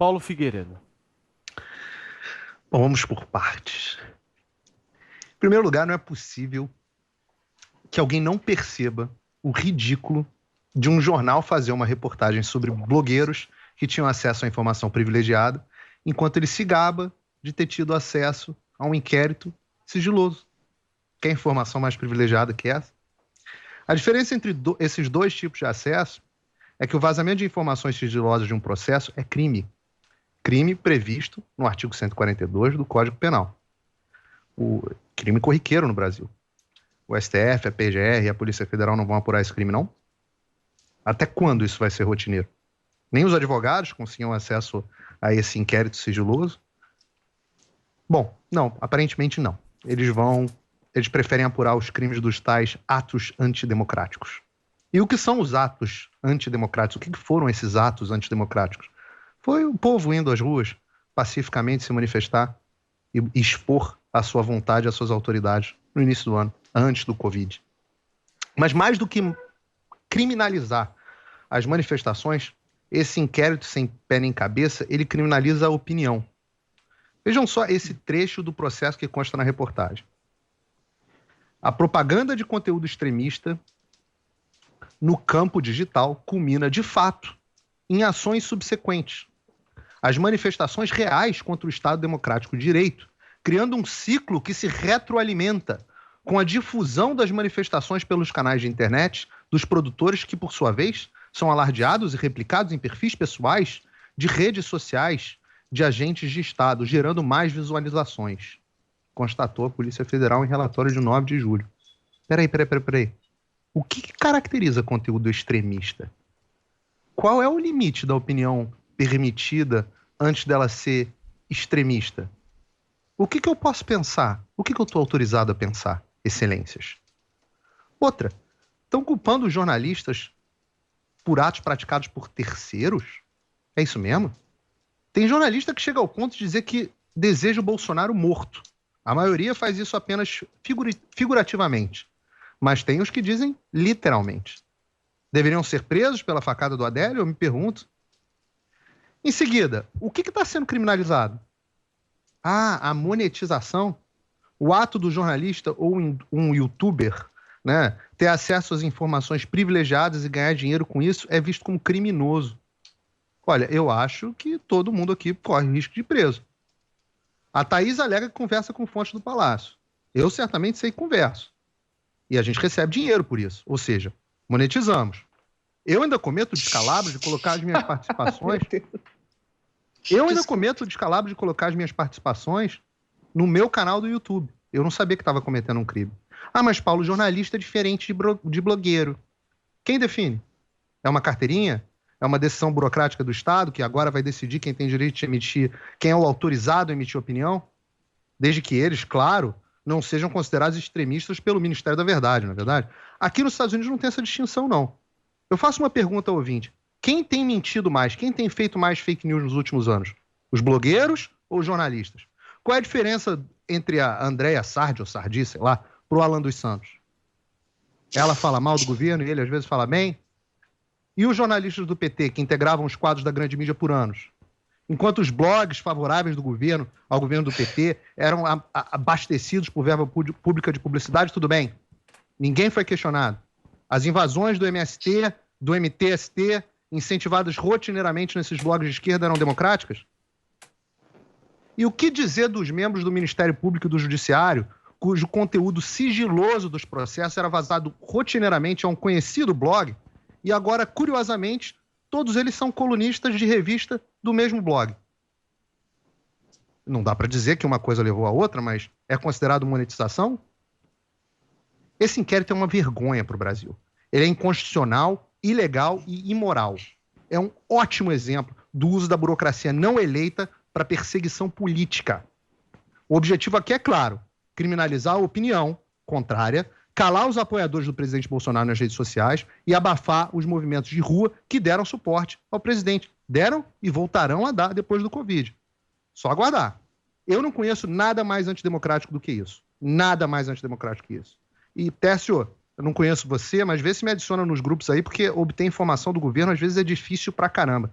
Paulo Figueiredo. Bom, vamos por partes. Em primeiro lugar, não é possível que alguém não perceba o ridículo de um jornal fazer uma reportagem sobre blogueiros que tinham acesso à informação privilegiada, enquanto ele se gaba de ter tido acesso a um inquérito sigiloso. Quer informação mais privilegiada que essa? A diferença entre esses dois tipos de acesso é que o vazamento de informações sigilosas de um processo é crime. Crime previsto no artigo 142 do Código Penal. O crime corriqueiro no Brasil. O STF, a PGR e a Polícia Federal não vão apurar esse crime, não? Até quando isso vai ser rotineiro? Nem os advogados conseguiam acesso a esse inquérito sigiloso? Bom, não, aparentemente não. Eles preferem apurar os crimes dos tais atos antidemocráticos. E o que são os atos antidemocráticos? O que foram esses atos antidemocráticos? Foi o povo indo às ruas pacificamente se manifestar e expor a sua vontade às suas autoridades no início do ano, antes do Covid. Mas mais do que criminalizar as manifestações, esse inquérito sem pé nem cabeça, ele criminaliza a opinião. Vejam só esse trecho do processo que consta na reportagem. A propaganda de conteúdo extremista no campo digital culmina, de fato, em ações subsequentes. As manifestações reais contra o Estado Democrático de Direito, criando um ciclo que se retroalimenta com a difusão das manifestações pelos canais de internet dos produtores que, por sua vez, são alardeados e replicados em perfis pessoais de redes sociais de agentes de Estado, gerando mais visualizações, constatou a Polícia Federal em relatório de 9 de julho. Peraí. O que caracteriza conteúdo extremista? Qual é o limite da opinião permitida antes dela ser extremista? O que eu posso pensar? O que eu estou autorizado a pensar, excelências? Outra, estão culpando os jornalistas por atos praticados por terceiros? É isso mesmo? Tem jornalista que chega ao ponto de dizer que deseja o Bolsonaro morto. A maioria faz isso apenas figurativamente. Mas tem os que dizem literalmente. Deveriam ser presos pela facada do Adélio? Eu me pergunto. Em seguida, o que está sendo criminalizado? A monetização. O ato do jornalista ou um youtuber, né, ter acesso às informações privilegiadas e ganhar dinheiro com isso é visto como criminoso. Olha, eu acho que todo mundo aqui corre risco de ir preso. A Thaís alega que conversa com fontes do Palácio. Eu certamente sei que converso. E a gente recebe dinheiro por isso. Ou seja, monetizamos. Eu ainda cometo o descalabro de colocar as minhas participações... no meu canal do YouTube. Eu não sabia que estava cometendo um crime. Mas Paulo, jornalista é diferente de blogueiro. Quem define? É uma carteirinha? É uma decisão burocrática do Estado que agora vai decidir quem tem direito de emitir, quem é o autorizado a emitir opinião? Desde que eles, claro, não sejam considerados extremistas pelo Ministério da Verdade, não é verdade? Aqui nos Estados Unidos não tem essa distinção, não. Eu faço uma pergunta ao ouvinte. Quem tem mentido mais? Quem tem feito mais fake news nos últimos anos? Os blogueiros ou os jornalistas? Qual é a diferença entre a Andréa Sardi, ou Sardi, sei lá, pro Alan dos Santos? Ela fala mal do governo e ele às vezes fala bem? E os jornalistas do PT, que integravam os quadros da grande mídia por anos? Enquanto os blogs favoráveis do governo, ao governo do PT, eram abastecidos por verba pública de publicidade, tudo bem. Ninguém foi questionado. As invasões do MST, do MTST, incentivadas rotineiramente nesses blogs de esquerda, eram democráticas? E o que dizer dos membros do Ministério Público e do Judiciário, cujo conteúdo sigiloso dos processos era vazado rotineiramente a um conhecido blog, e agora, curiosamente, todos eles são colunistas de revista do mesmo blog? Não dá para dizer que uma coisa levou a outra, mas é considerado monetização? Esse inquérito é uma vergonha para o Brasil. Ele é inconstitucional, ilegal e imoral. É um ótimo exemplo do uso da burocracia não eleita para perseguição política. O objetivo aqui é claro: criminalizar a opinião contrária, calar os apoiadores do presidente Bolsonaro nas redes sociais e abafar os movimentos de rua que deram suporte ao presidente. Deram e voltarão a dar depois do Covid. Só aguardar. Eu não conheço nada mais antidemocrático do que isso. Nada mais antidemocrático que isso. E, Tércio, eu não conheço você, mas vê se me adiciona nos grupos aí, porque obter informação do governo às vezes é difícil pra caramba.